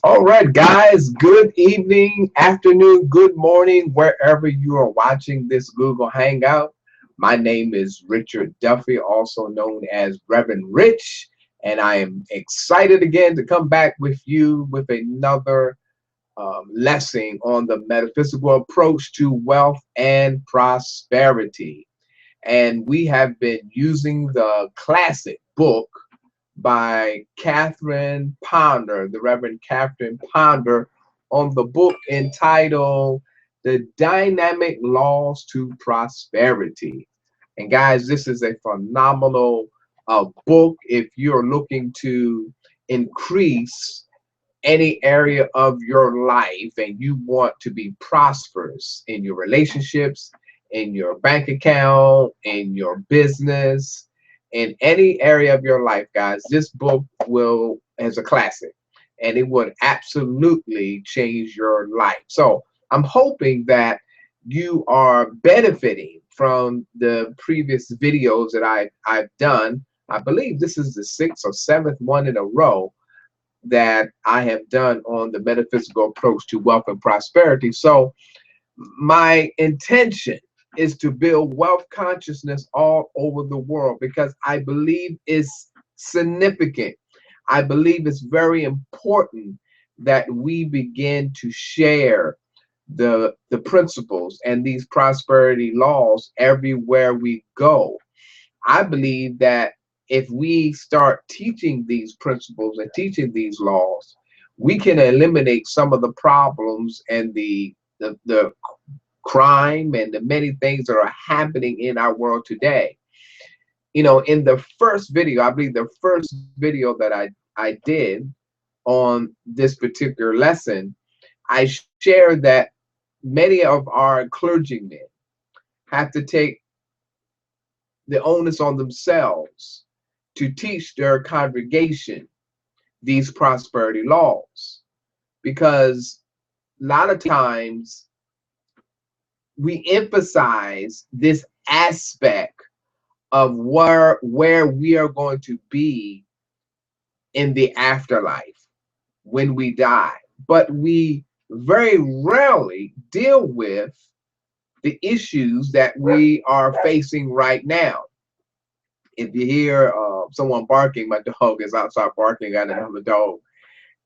All right, guys, good evening, afternoon, good morning, wherever you are watching this Google Hangout. My name is Richard Duffy, also known as Reverend Rich, and I am excited again to come back with you with another lesson on the metaphysical approach to wealth and prosperity. And we have been using the classic book by Catherine Ponder, the Reverend Catherine Ponder, on the book entitled The Dynamic Laws to Prosperity. And guys, this is a phenomenal book if you're looking to increase any area of your life and you want to be prosperous in your relationships, in your bank account, in your business, in any area of your life, guys, this book will is a classic and it would absolutely change your life. So I'm hoping that you are benefiting from the previous videos that I've done. I believe this is the sixth or seventh one in a row that I have done on the metaphysical approach to wealth and prosperity. So my intention is to build wealth consciousness all over the world because I believe it's significant. I believe it's very important that we begin to share the principles and these prosperity laws everywhere we go. I believe that if we start teaching these principles and teaching these laws, we can eliminate some of the problems and the crime and the many things that are happening in our world today. You know, in the first video, I believe the first video that I did on this particular lesson, I shared that many of our clergymen have to take the onus on themselves to teach their congregation these prosperity laws because a lot of times we emphasize this aspect of where we are going to be in the afterlife when we die, but we very rarely deal with the issues that we are facing right now. If you hear someone barking, my dog is outside barking at another dog,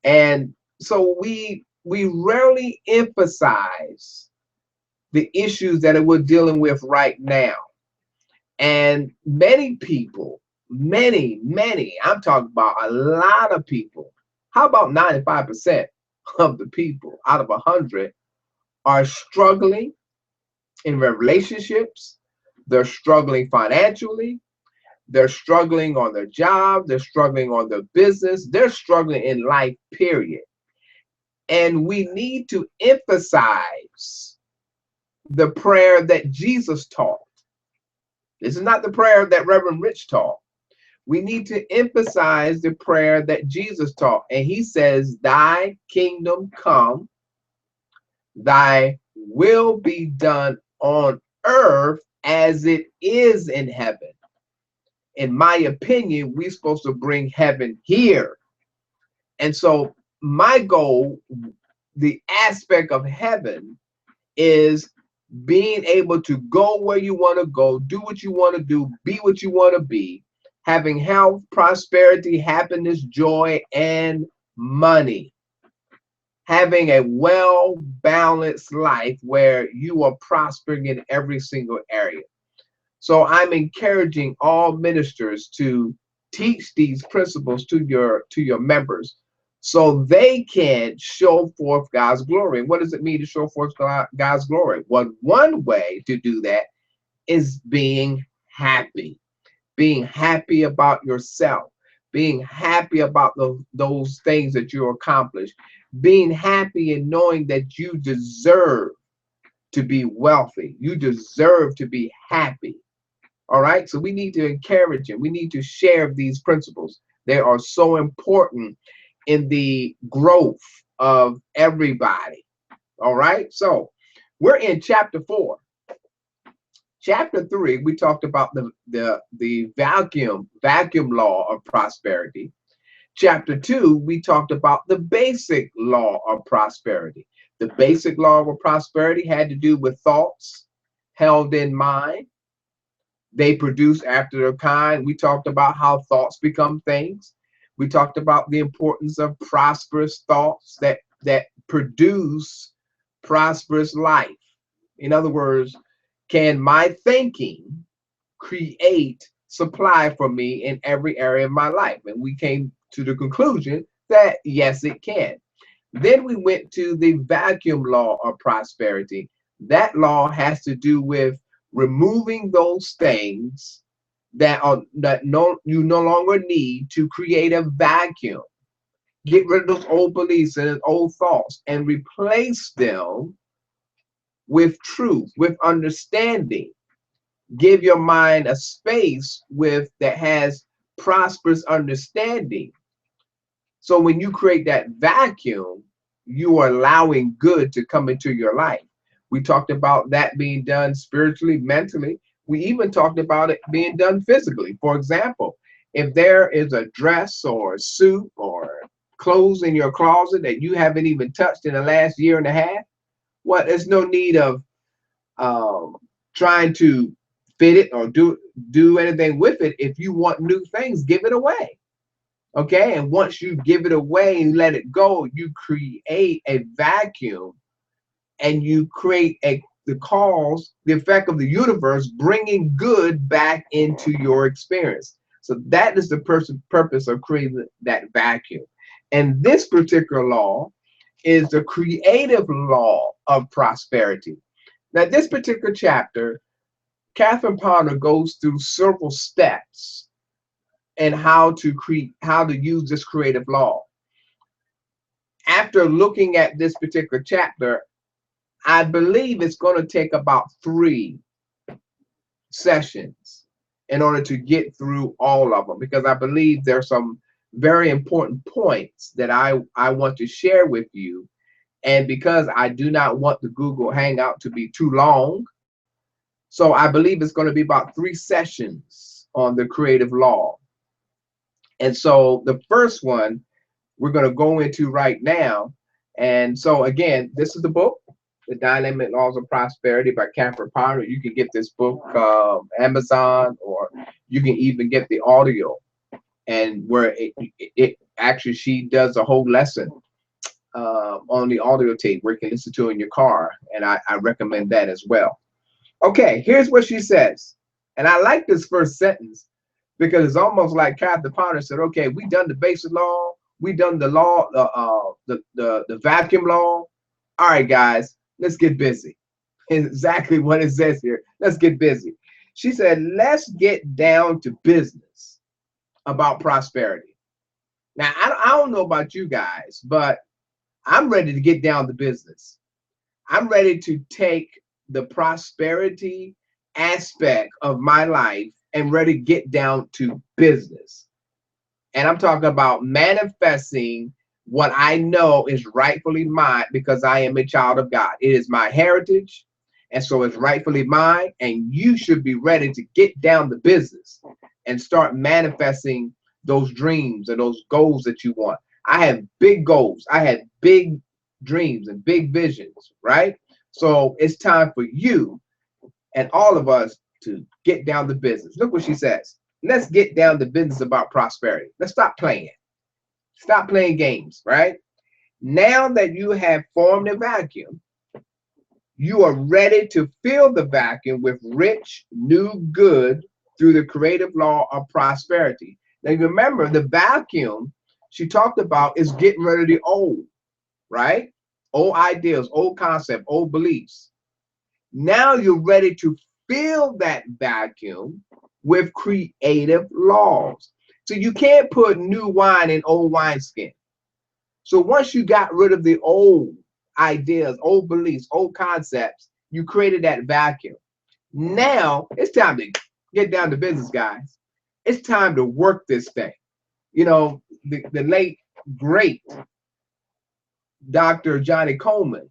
and so we rarely emphasize the issues that we're dealing with right now. And many people, many, I'm talking about a lot of people. How about 95% of the people out of 100 are struggling in their relationships? They're struggling financially. They're struggling on their job. They're struggling on their business. They're struggling in life, period. And we need to emphasize the prayer that Jesus taught. This is not the prayer that Reverend Rich taught. We need to emphasize the prayer that Jesus taught. And he says, Thy kingdom come, thy will be done on earth as it is in heaven. In my opinion, we're supposed to bring heaven here. And so my goal, the aspect of heaven, is being able to go where you want to go, do what you want to do, be what you want to be, having health, prosperity, happiness, joy, and money. Having a well-balanced life where you are prospering in every single area. So I'm encouraging all ministers to teach these principles to your members so they can show forth God's glory. And what does it mean to show forth God's glory? Well, one way to do that is being happy about yourself, being happy about those things that you accomplish, being happy and knowing that you deserve to be wealthy, you deserve to be happy. All right, so we need to encourage them. We need to share these principles. They are so important in the growth of everybody. All right, so we're in chapter 4. Chapter 3, we talked about the vacuum law of prosperity. Chapter 2, we talked about the basic law of prosperity. The basic law of prosperity had to do with thoughts held in mind. They produce after their kind. We talked about how thoughts become things. We talked about the importance of prosperous thoughts that produce prosperous life. In other words, can my thinking create supply for me in every area of my life? And we came to the conclusion that yes, it can. Then we went to the vacuum law of prosperity. That law has to do with removing those things that you no longer need to create a vacuum. Get rid of those old beliefs and old thoughts and replace them with truth, with understanding. Give your mind a space with that has prosperous understanding. So when you create that vacuum, you are allowing good to come into your life. We talked about that being done spiritually, mentally. We even talked about it being done physically. For example, if there is a dress or a suit or clothes in your closet that you haven't even touched in the last year and a half, well, there's no need of um, trying to fit it or do anything with it. If you want new things, give it away. Okay, and once you give it away and let it go, you create a vacuum, and you create the effect of the universe bringing good back into your experience. So that is the purpose of creating that vacuum. And this particular law is the creative law of prosperity. Now, this particular chapter, Catherine Ponder goes through several steps and how to use this creative law. After looking at this particular chapter, I believe it's going to take about 3 sessions in order to get through all of them, because I believe there's some very important points that I want to share with you. And because I do not want the Google Hangout to be too long, so I believe it's going to be about 3 sessions on the creative law. And so the first one we're going to go into right now. And so again, this is the book, The Dynamic Laws of Prosperity by Catherine Ponder. You can get this book Amazon, or you can even get the audio, and where it actually, she does a whole lesson on the audio tape where you can listen to it in your car, and I recommend that as well. Okay, here's what she says. And I like this first sentence because it's almost like Catherine Ponder said, okay, we done the basic law, we done the law, the vacuum law. All right, guys, let's get busy. Exactly what it says here. Let's get busy. She said, let's get down to business about prosperity. Now, I don't know about you guys, but I'm ready to get down to business. I'm ready to take the prosperity aspect of my life and ready to get down to business. And I'm talking about manifesting what I know is rightfully mine because I am a child of God. It is my heritage, and so it's rightfully mine. And you should be ready to get down to business and start manifesting those dreams and those goals that you want. I have big goals. I have big dreams and big visions, right? So it's time for you and all of us to get down to business. Look what she says. Let's get down to business about prosperity. Let's stop playing. Stop playing games, right? Now that you have formed a vacuum, you are ready to fill the vacuum with rich, new good through the creative law of prosperity. Now, remember, the vacuum she talked about is getting rid of the old, right? Old ideas, old concepts, old beliefs. Now you're ready to fill that vacuum with creative laws. So you can't put new wine in old wineskin. So once you got rid of the old ideas, old beliefs, old concepts, you created that vacuum. Now it's time to get down to business, guys. It's time to work this thing. You know, the late, great Dr. Johnny Coleman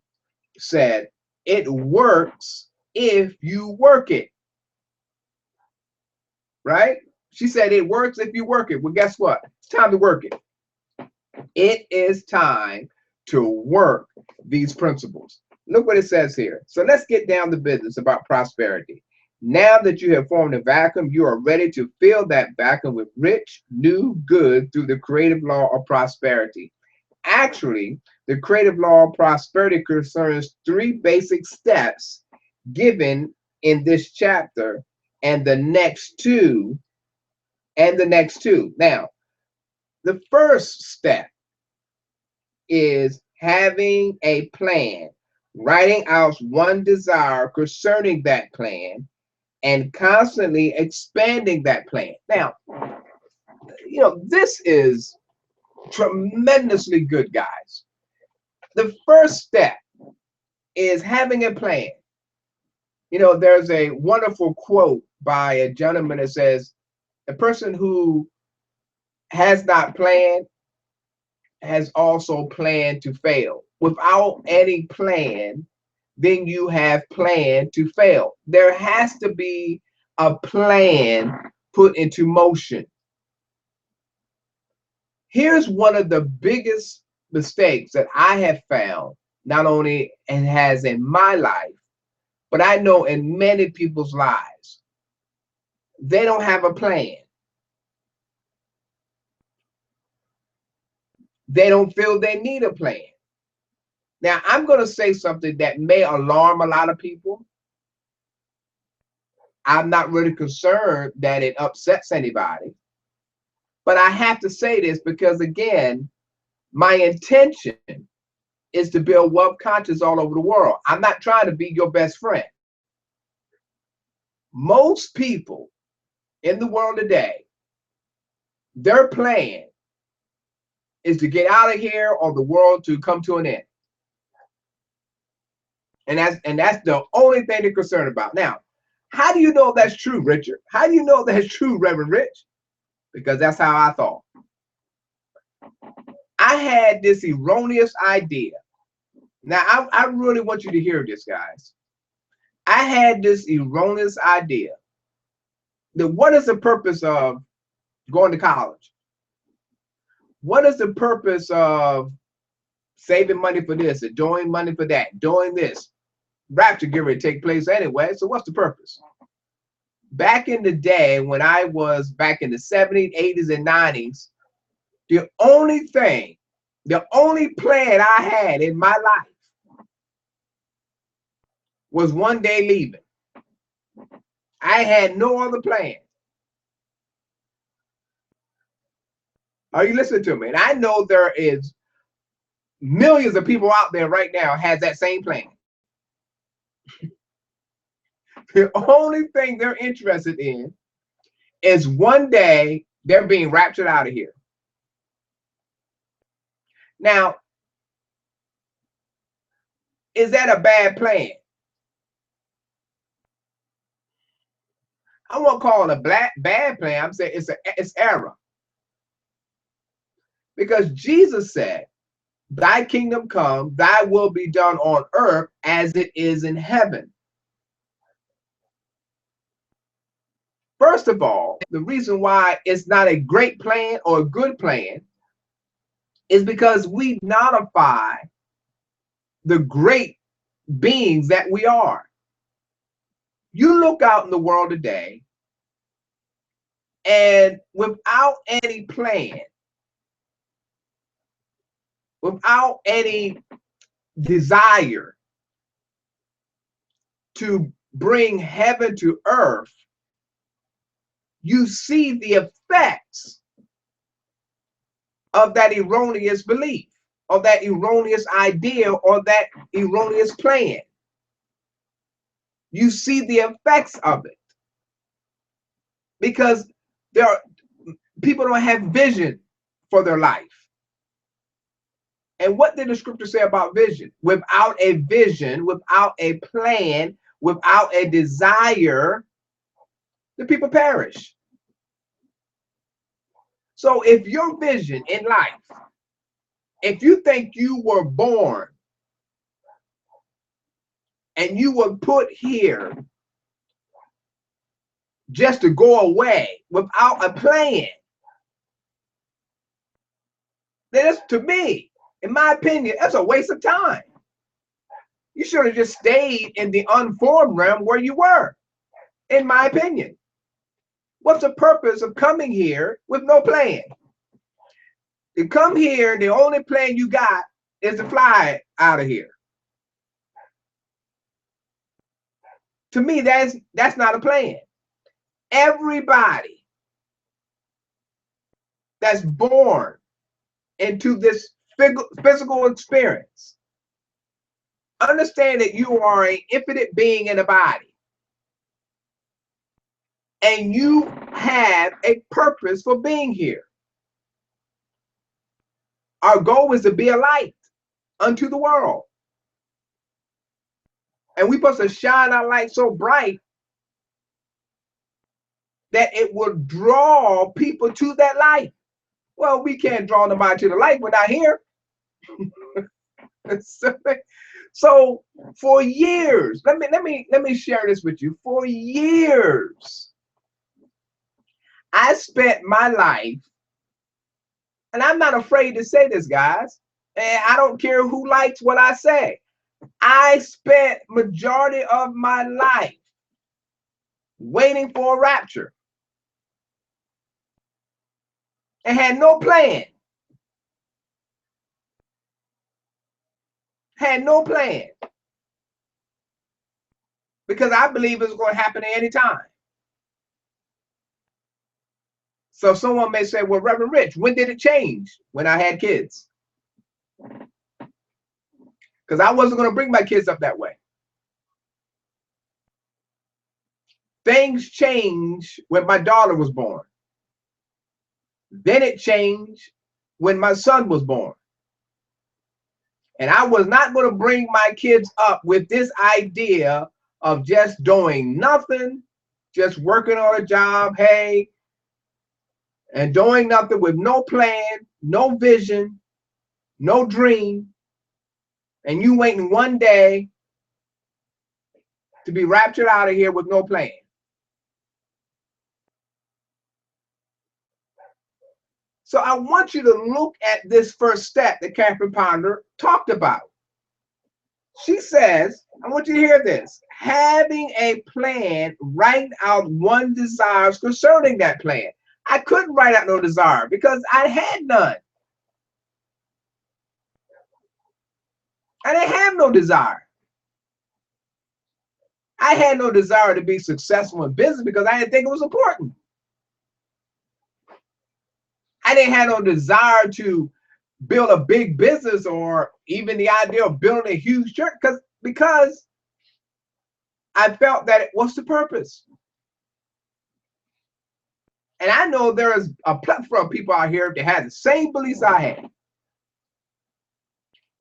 said, it works if you work it, right? She said it works if you work it. Well, guess what? It's time to work it. It is time to work these principles. Look what it says here. So let's get down to business about prosperity. Now that you have formed a vacuum, you are ready to fill that vacuum with rich, new goods through the creative law of prosperity. Actually, the creative law of prosperity concerns three basic steps given in this chapter and the next two Now, the first step is having a plan, writing out one desire concerning that plan, and constantly expanding that plan. Now, this is tremendously good, guys. The first step is having a plan. There's a wonderful quote by a gentleman that says, "A person who has not planned has also planned to fail." Without any plan, then you have planned to fail. There has to be a plan put into motion. Here's one of the biggest mistakes that I have found, not only it has in my life, but I know in many people's lives. They don't have a plan. They don't feel they need a plan. Now, I'm going to say something that may alarm a lot of people. I'm not really concerned that it upsets anybody. But I have to say this because, again, my intention is to build wealth conscious all over the world. I'm not trying to be your best friend. Most people in the world today, their plan is to get out of here or the world to come to an end. And that's the only thing they're concerned about. Now, how do you know that's true, Richard? How do you know that's true, Reverend Rich? Because that's how I thought. I had this erroneous idea. Now, I really want you to hear this, guys. I had this erroneous idea that what is the purpose of going to college? What is the purpose of saving money for this and doing money for that, doing this? Rapture getting ready to take place anyway, so what's the purpose? Back in the day, when I was back in the 70s, 80s, and 90s, the only plan I had in my life was one day leaving. I had no other plan. Are you listening to me? And I know there is millions of people out there right now has that same plan. The only thing they're interested in is one day they're being raptured out of here. Now, is that a bad plan? I won't call it a bad plan. I'm saying it's error. Because Jesus said, "Thy kingdom come, thy will be done on earth as it is in heaven." First of all, the reason why it's not a great plan or a good plan is because we nullify the great beings that we are. You look out in the world today, and without any plan, without any desire to bring heaven to earth, you see the effects of that erroneous belief, or that erroneous idea, or that erroneous plan. You see the effects of it because people don't have vision for their life. And what did the scripture say about vision? Without a vision, without a plan, without a desire, the people perish. So if your vision in life, if you think you were born and you were put here just to go away without a plan, Then to me, in my opinion, that's a waste of time. You should have just stayed in the unformed realm where you were, in my opinion. What's the purpose of coming here with no plan? You come here, the only plan you got is to fly out of here. To me, that's not a plan. Everybody that's born into this physical experience, understand that you are an infinite being in a body. And you have a purpose for being here. Our goal is to be a light unto the world. And we're supposed to shine our light so bright that it will draw people to that light. Well, we can't draw nobody to the light. We're not here. So for years, let me share this with you. For years, I spent my life, and I'm not afraid to say this, guys, and I don't care who likes what I say. I spent majority of my life waiting for a rapture and had no plan. Had no plan. Because I believe it's going to happen at any time. So someone may say, well, Reverend Rich, when did it change? When I had kids. Because I wasn't going to bring my kids up that way. Things changed when my daughter was born. Then it changed when my son was born. And I was not going to bring my kids up with this idea of just doing nothing, just working on a job, hey, and doing nothing with no plan, no vision, no dream, and you waiting one day to be raptured out of here with no plan. So I want you to look at this first step that Catherine Ponder talked about. She says, I want you to hear this. Having a plan, write out one desires concerning that plan. I couldn't write out no desire because I had none. I didn't have no desire. I had no desire to be successful in business because I didn't think it was important. I didn't have no desire to build a big business or even the idea of building a huge church because I felt that it was the purpose. And I know there is a plethora of people out here that have the same beliefs I had.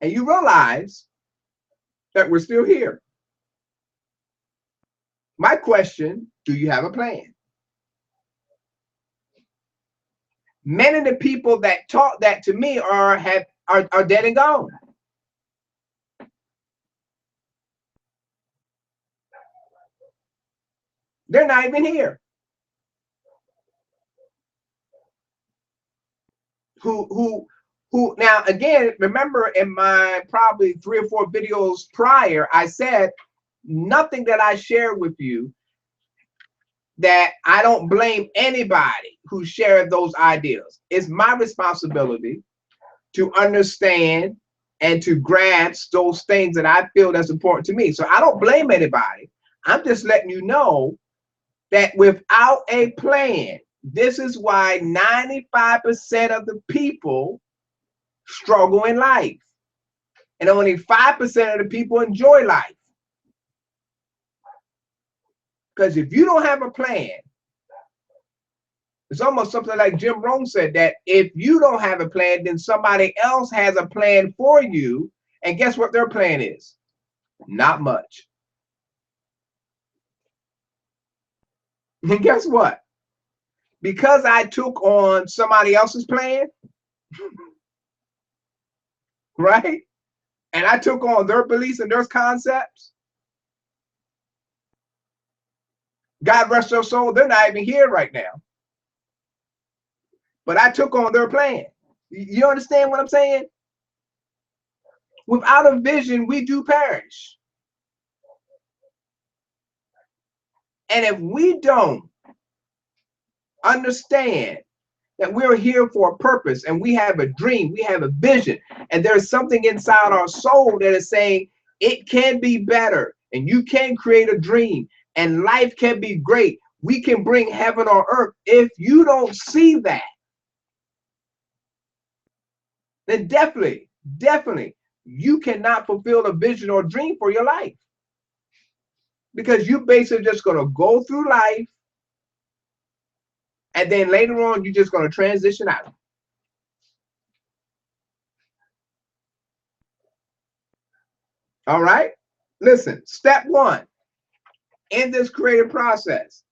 And you realize that we're still here. My question, do you have a plan? Many of the people that taught that to me are dead and gone. They're not even here. Who now again, remember in my probably 3 or 4 videos prior, I said nothing that I share with you that I don't blame anybody who shared those ideas. It's my responsibility to understand and to grasp those things that I feel that's important to me. So I don't blame anybody. I'm just letting you know that without a plan, this is why 95% of the people struggle in life. And only 5% of the people enjoy life. Because if you don't have a plan, it's almost something like Jim Rohn said, that if you don't have a plan, then somebody else has a plan for you. And guess what their plan is? Not much. And guess what? Because I took on somebody else's plan, right? And I took on their beliefs and their concepts. God rest their soul, they're not even here right now. But I took on their plan. You understand what I'm saying? Without a vision, we do perish. And if we don't understand that we're here for a purpose and we have a dream, we have a vision, and there's something inside our soul that is saying it can be better and you can create a dream and life can be great. We can bring heaven on earth. If you don't see that, then definitely, you cannot fulfill a vision or dream for your life, because you basically just going to go through life and then later on you're just going to transition out. All right, listen, step one in this creative process: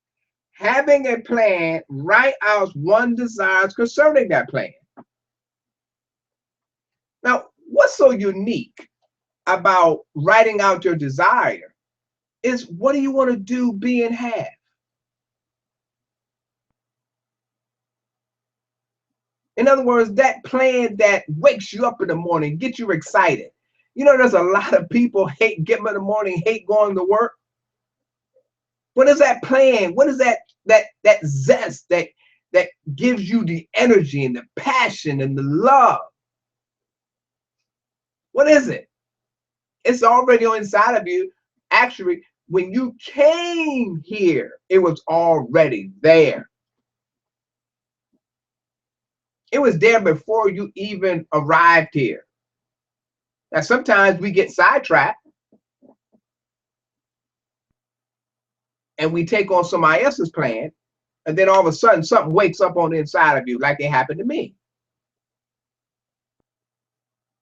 having a plan, write out one desires concerning that plan. Now, what's so unique about writing out your desire is, what do you want to do, be, and have? In other words, that plan that wakes you up in the morning, gets you excited. You know, there's a lot of people hate getting up in the morning, hate going to work. What is that plan? What is that zest that gives you the energy and the passion and the love? What is it? It's already on inside of you. Actually, when you came here, it was already there. It was there before you even arrived here. Now, sometimes we get sidetracked and we take on somebody else's plan, and then all of a sudden something wakes up on the inside of you, like it happened to me.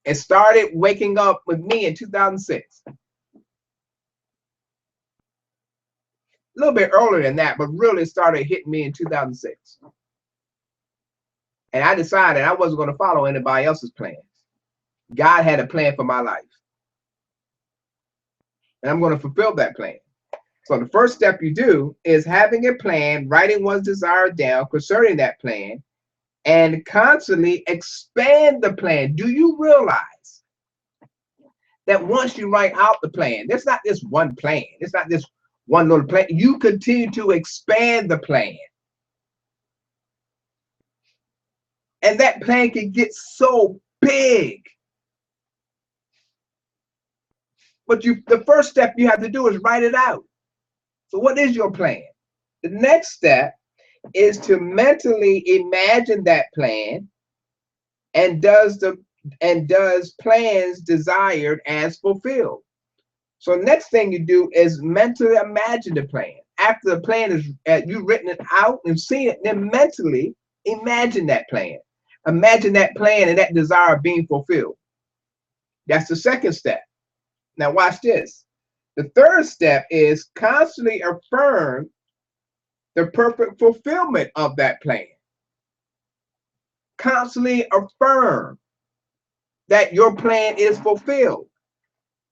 It started waking up with me in 2006. A little bit earlier than that, but really started hitting me in 2006. And I decided I wasn't going to follow anybody else's plans. God had a plan for my life, and I'm going to fulfill that plan. So the first step you do is having a plan, writing one's desire down concerning that plan, and constantly expand the plan. Do you realize that once you write out the plan, there's not this one plan. It's not this one little plan. You continue to expand the plan. And that plan can get so big. But the first step you have to do is write it out. So what is your plan? The next step is to mentally imagine that plan, and does plans desired as fulfilled. So next thing you do is mentally imagine the plan. After the plan is you've written it out and seen it, then mentally imagine that plan. Imagine that plan and that desire being fulfilled. That's the second step. Now watch this. The third step is constantly affirm the perfect fulfillment of that plan. Constantly affirm that your plan is fulfilled.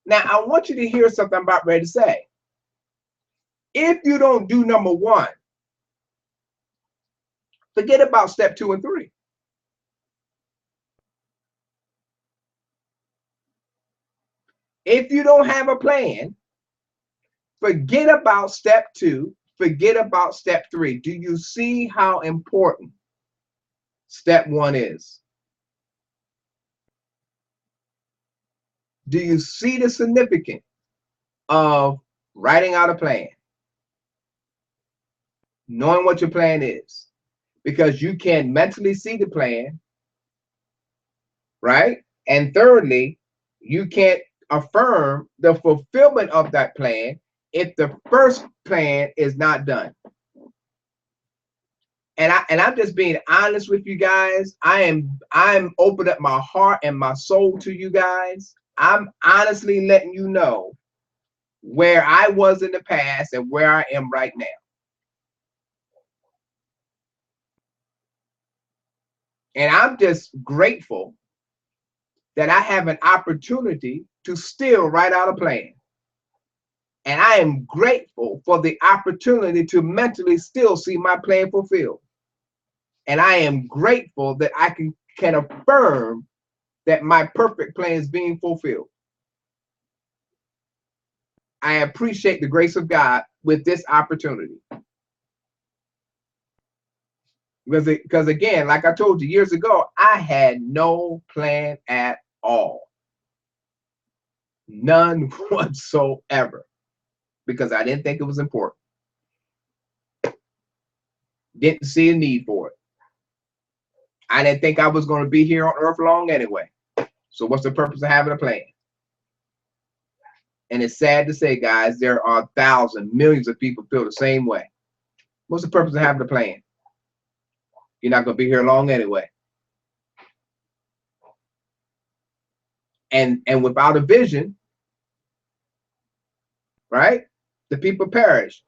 Now, I want you to hear something I'm about ready to say. If you don't do number one, forget about step 2 and 3. If you don't have a plan, forget about step 2, forget about step 3. Do you see how important step 1 is? Do you see the significance of writing out a plan? Knowing what your plan is, because you can mentally see the plan, right? And thirdly, you can't affirm the fulfillment of that plan if the first plan is not done. And I'm just being honest with you guys. I'm opening up my heart and my soul to you guys. I'm honestly letting you know where I was in the past and where I am right now. And I'm just grateful that I have an opportunity to still write out a plan. And I am grateful for the opportunity to mentally still see my plan fulfilled. And I am grateful that I can can affirm that my perfect plan is being fulfilled. I appreciate the grace of God with this opportunity. Because again, like I told you years ago, I had no plan at all. None whatsoever. Because I didn't think it was important. Didn't see a need for it. I didn't think I was going to be here on earth long anyway. So what's the purpose of having a plan? And it's sad to say, guys, there are thousands, millions of people feel the same way. What's the purpose of having a plan? You're not going to be here long anyway. And without a vision, right, the people perish.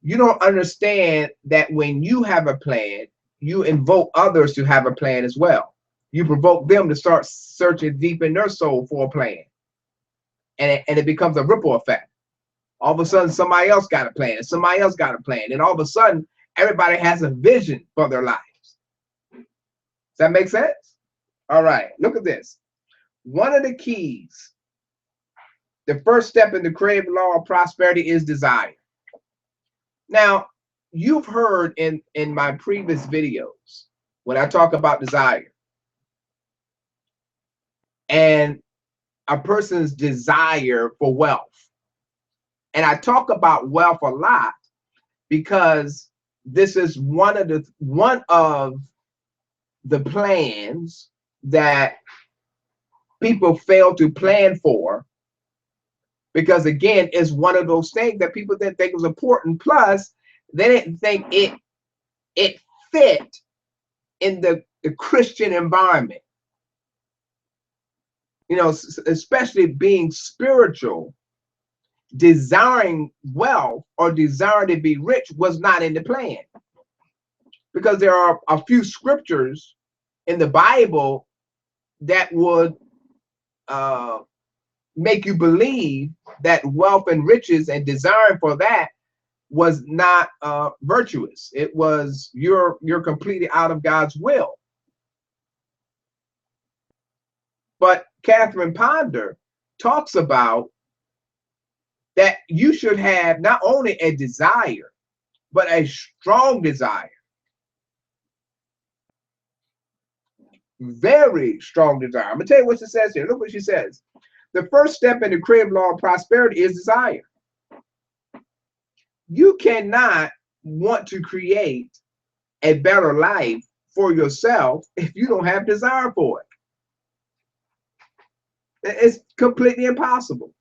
You don't understand that when you have a plan, you invoke others to have a plan as well. You provoke them to start searching deep in their soul for a plan. And it becomes a ripple effect. All of a sudden, somebody else got a plan, and somebody else got a plan. And all of a sudden, everybody has a vision for their lives. Does that make sense? All right, look at this. One of the keys, the first step in the creative law of prosperity is desire. Now, you've heard in my previous videos when I talk about desire and a person's desire for wealth. And I talk about wealth a lot because this is one of the plans that people fail to plan for, because again, it's one of those things that people didn't think was important. Plus, they didn't think it fit in the Christian environment. You know, especially being spiritual, desiring wealth or desiring to be rich was not in the plan. Because there are a few scriptures in the Bible that would make you believe that wealth and riches and desiring for that was not virtuous. It was you're completely out of God's will. But Catherine Ponder talks about that you should have not only a desire, but a strong desire. Very strong desire. I'm going to tell you what she says here. Look what she says. The first step in the creative law of prosperity is desire. You cannot want to create a better life for yourself if you don't have desire for it. It's completely impossible.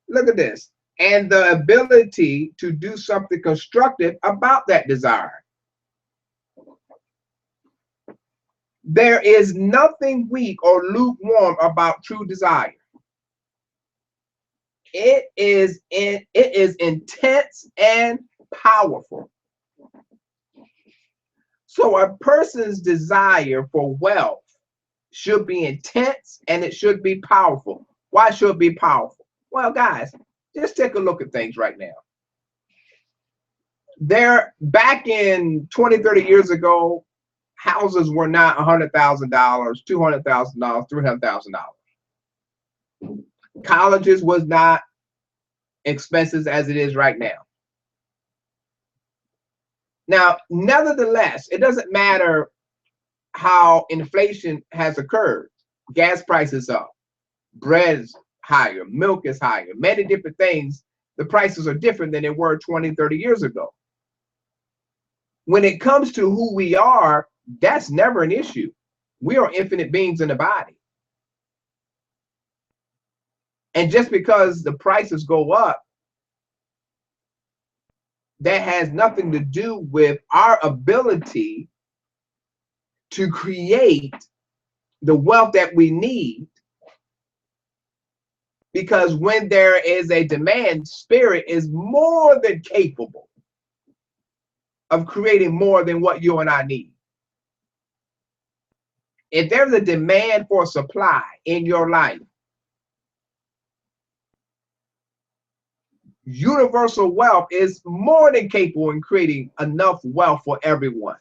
Look at this. And the ability to do something constructive about that desire. There is nothing weak or lukewarm about true desire. It is intense and powerful. So a person's desire for wealth should be intense and it should be powerful. Why should it be powerful? Well, guys, just take a look at things right now. Back in 20, 30 years ago, houses were not $100,000, $200,000, $300,000. Colleges was not expensive as it is right now. Now, nevertheless, it doesn't matter how inflation has occurred. Gas prices up, bread is higher, milk is higher, many different things. The prices are different than they were 20, 30 years ago. When it comes to who we are, that's never an issue. We are infinite beings in the body. And just because the prices go up, that has nothing to do with our ability to create the wealth that we need. Because when there is a demand, spirit is more than capable of creating more than what you and I need. If there's a demand for supply in your life, universal wealth is more than capable in creating enough wealth for everyone.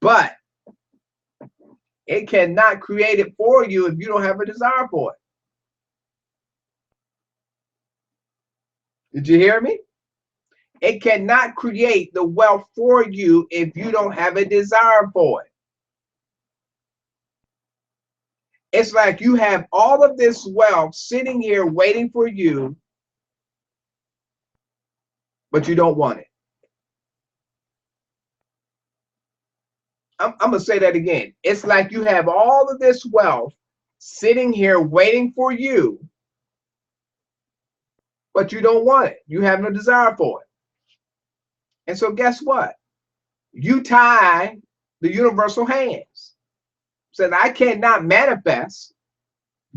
but it cannot create it for you if you don't have a desire for it. Did you hear me? It cannot create the wealth for you if you don't have a desire for it. It's like you have all of this wealth sitting here waiting for you, but you don't want it. I'm going to say that again. It's like you have all of this wealth sitting here waiting for you, but you don't want it. You have no desire for it. And so guess what? You tie the universal hands. Said, I cannot manifest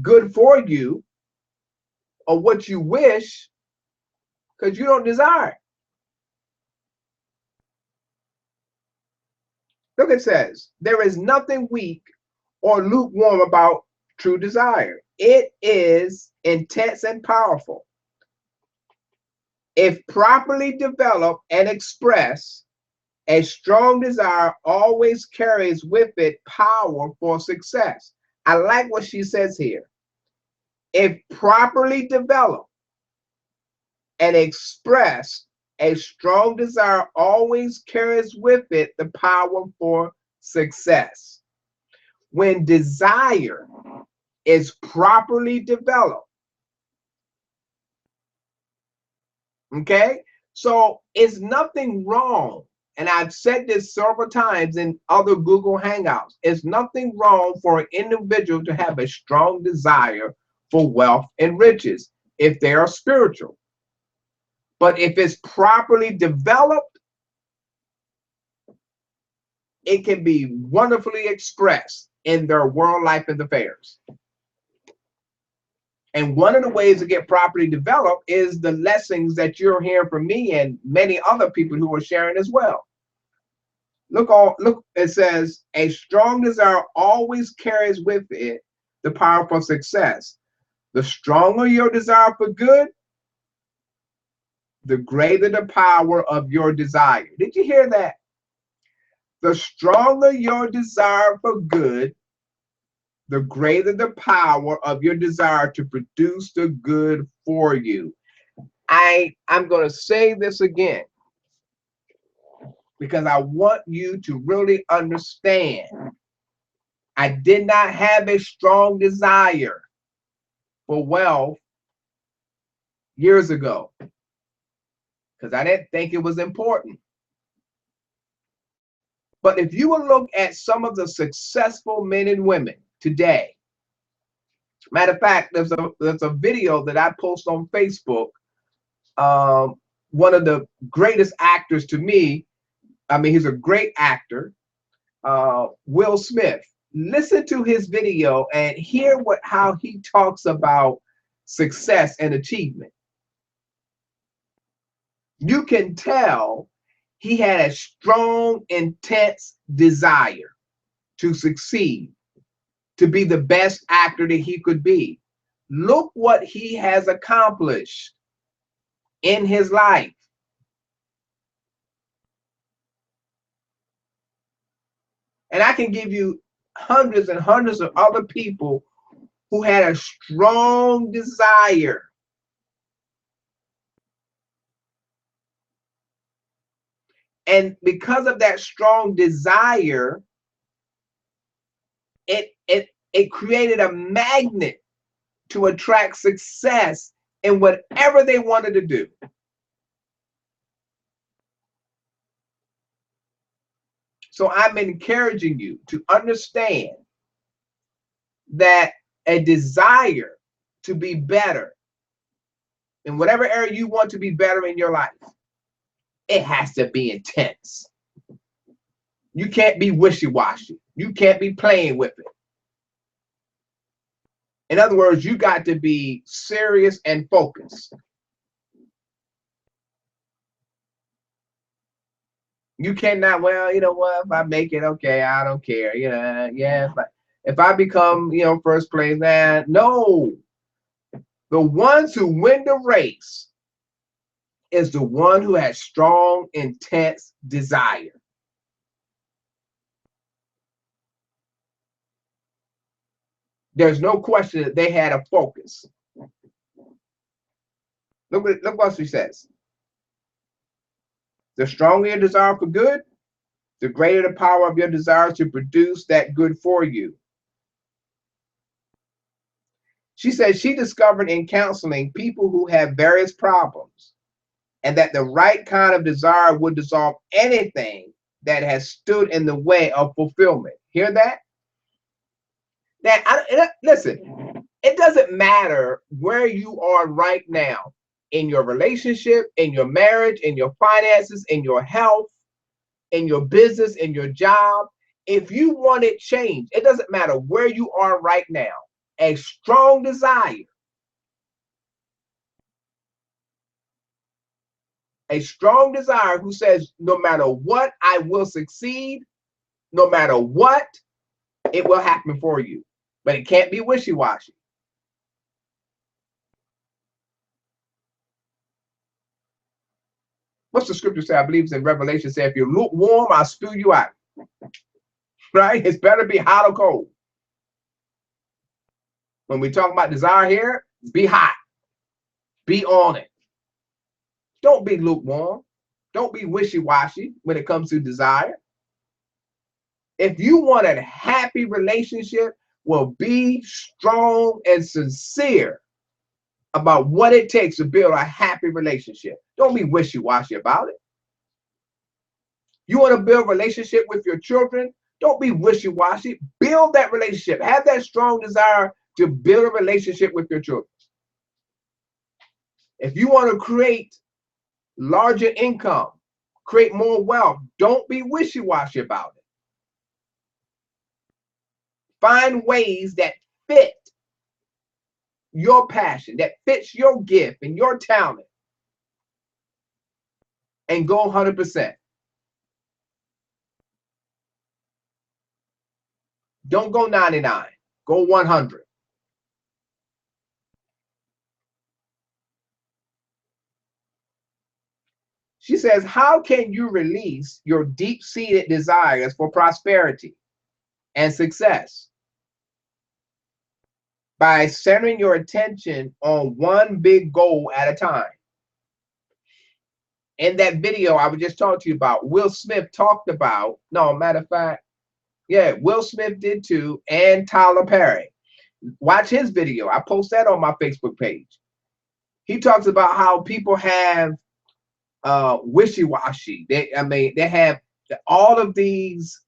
good for you or what you wish because you don't desire it. Look, it says, there is nothing weak or lukewarm about true desire. It is intense and powerful. If properly developed and expressed, a strong desire always carries with it power for success. I like what she says here. If properly developed and expressed, a strong desire always carries with it the power for success. When desire is properly developed, okay? So it's nothing wrong, and I've said this several times in other Google Hangouts, it's nothing wrong for an individual to have a strong desire for wealth and riches if they are spiritual. But if it's properly developed, it can be wonderfully expressed in their world life and affairs. And one of the ways to get properly developed is the lessons that you're hearing from me and many other people who are sharing as well. Look, it says, a strong desire always carries with it the power for success. The stronger your desire for good, the greater the power of your desire. Did you hear that? The stronger your desire for good, the greater the power of your desire to produce the good for you. I'm going to say this again because I want you to really understand. I did not have a strong desire for wealth years ago because I didn't think it was important. But if you will look at some of the successful men and women today, matter of fact, there's a video that I post on Facebook. One of the greatest actors to me, I mean, he's a great actor, Will Smith. Listen to his video and hear how he talks about success and achievement. You can tell he had a strong, intense desire to succeed, to be the best actor that he could be. Look what he has accomplished in his life. And I can give you hundreds and hundreds of other people who had a strong desire. And because of that strong desire, it created a magnet to attract success in whatever they wanted to do. So I'm encouraging you to understand that a desire to be better in whatever area you want to be better in your life, it has to be intense. You can't be wishy-washy. You can't be playing with it. In other words, you got to be serious and focused. You cannot, well, you know what, if I make it, okay, I don't care. Yeah, if I become, first place, man, no. The ones who win the race is the one who has strong, intense desire. There's no question that they had a focus. Look what she says. The stronger your desire for good, the greater the power of your desire to produce that good for you. She says she discovered in counseling people who have various problems, and that the right kind of desire would dissolve anything that has stood in the way of fulfillment. Hear that? Listen, it doesn't matter where you are right now in your relationship, in your marriage, in your finances, in your health, in your business, in your job. If you want it changed, it doesn't matter where you are right now. A strong desire, who says, no matter what, I will succeed, no matter what, it will happen for you. But it can't be wishy-washy. What's the scripture say? I believe it's in Revelation. Say, if you're lukewarm, I'll spew you out. Right? It's better be hot or cold. When we talk about desire here, be hot. Be on it. Don't be lukewarm. Don't be wishy-washy when it comes to desire. If you want a happy relationship, well, be strong and sincere about what it takes to build a happy relationship. Don't be wishy-washy about it. You want to build a relationship with your children? Don't be wishy-washy. Build that relationship. Have that strong desire to build a relationship with your children. If you want to create larger income, create more wealth, don't be wishy-washy about it. Find ways that fit your passion, that fits your gift and your talent, and go 100%. Don't go 99, go 100. She says, how can you release your deep-seated desires for prosperity and success? By centering your attention on one big goal at a time. In that video I was just talking to you about, Will Smith talked about, no, matter of fact, yeah, Will Smith did too, and Tyler Perry. Watch his video. I post that on my Facebook page. He talks about how people have wishy-washy. They have all of these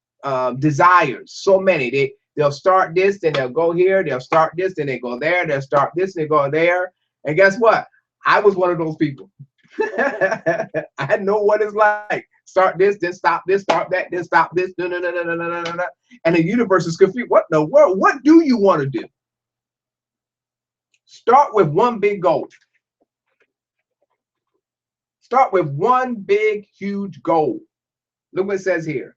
desires, so many. They'll start this, then they'll go here, they'll start this, then they go there, they'll start this, and they go there. And guess what? I was one of those people. I know what it's like. Start this, then stop this, start that, then stop this. No, no, no, no, no, no, no, no. And the universe is confused. What in the world? What do you want to do? Start with one big goal. Start with one big, huge goal. Look what it says here.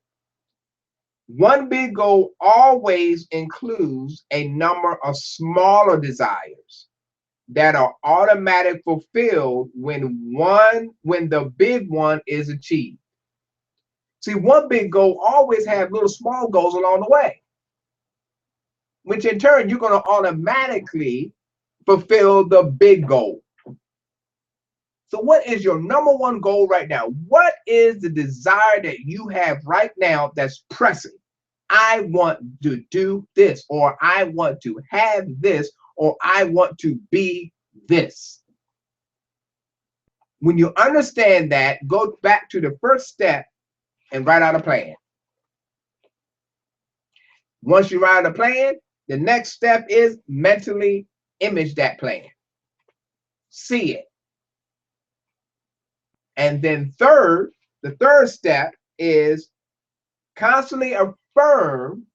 One big goal always includes a number of smaller desires that are automatically fulfilled when the big one is achieved. See, one big goal always has little small goals along the way, which in turn you're going to automatically fulfill the big goal. So what is your number one goal right now? What is the desire that you have right now that's pressing? I want to do this, or I want to have this, or I want to be this. When you understand that, go back to the first step and write out a plan. Once you write out a plan, the next step is mentally image that plan. See it. And then the third step is constantly affirm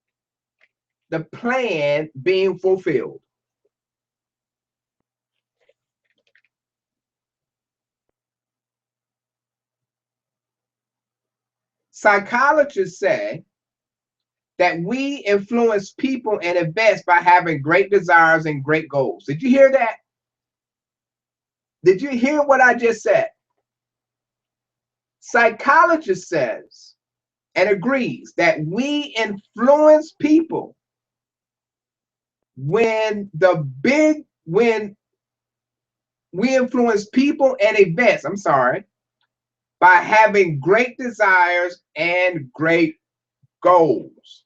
the plan being fulfilled. Psychologists say that we influence people and events by having great desires and great goals. Did you hear that? Did you hear what I just said? Psychologist says and agrees that we influence people when we influence people and events, I'm sorry, by having great desires and great goals.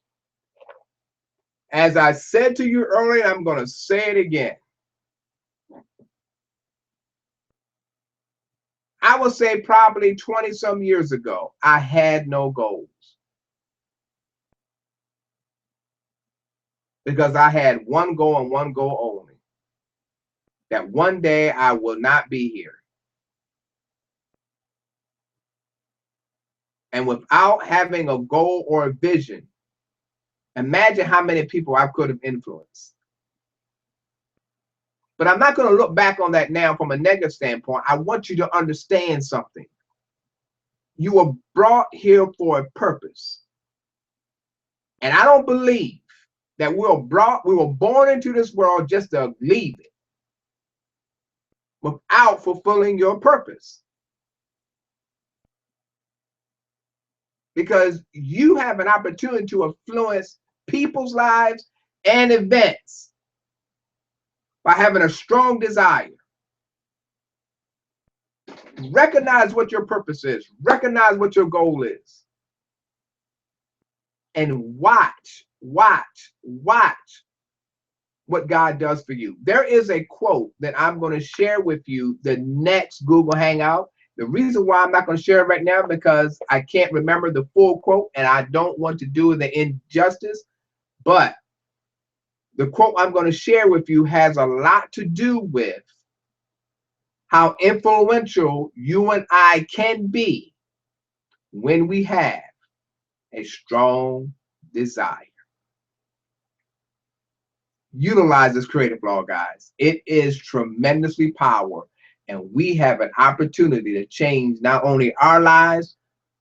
As I said to you earlier, I'm going to say it again. I would say probably 20 some years ago, I had no goals because I had one goal and one goal only, that one day I will not be here. And without having a goal or a vision, imagine how many people I could have influenced. But I'm not going to look back on that now from a negative standpoint. I want you to understand something. You were brought here for a purpose. And I don't believe that we were born into this world just to leave it without fulfilling your purpose. Because you have an opportunity to influence people's lives and events by having a strong desire. Recognize what your purpose is. Recognize what your goal is. And watch what God does for you. There is a quote that I'm going to share with you the next Google Hangout. The reason why I'm not going to share it right now because I can't remember the full quote and I don't want to do the injustice. But the quote I'm going to share with you has a lot to do with how influential you and I can be when we have a strong desire. Utilize this creative law, guys. It is tremendously powerful, and we have an opportunity to change not only our lives,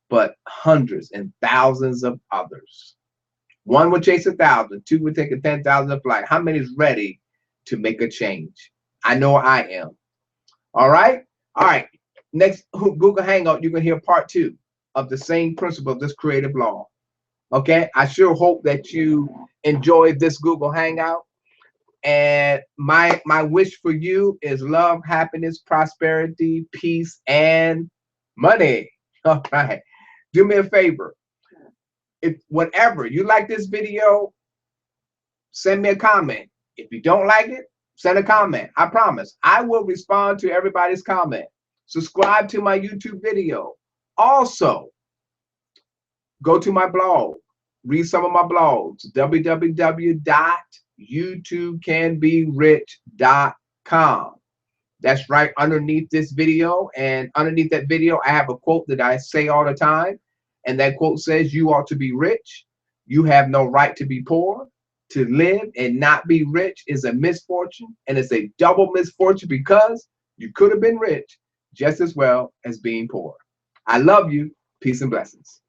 but hundreds and thousands of others. One would chase 1,000, two would take a 10,000 flight. How many is ready to make a change? I know I am. All right. Next Google Hangout, you can hear part 2 of the same principle of this creative law. Okay. I sure hope that you enjoyed this Google Hangout. And my wish for you is love, happiness, prosperity, peace, and money. All right. Do me a favor. If whatever you like this video, send me a comment. If you don't like it, send a comment. I promise I will respond to everybody's comment. Subscribe to my YouTube video. Also, go to my blog. Read some of my blogs. www.youtubecanberich.com. That's right underneath this video. And underneath that video, I have a quote that I say all the time. And that quote says, you ought to be rich. You have no right to be poor. To live and not be rich is a misfortune. And it's a double misfortune because you could have been rich just as well as being poor. I love you. Peace and blessings.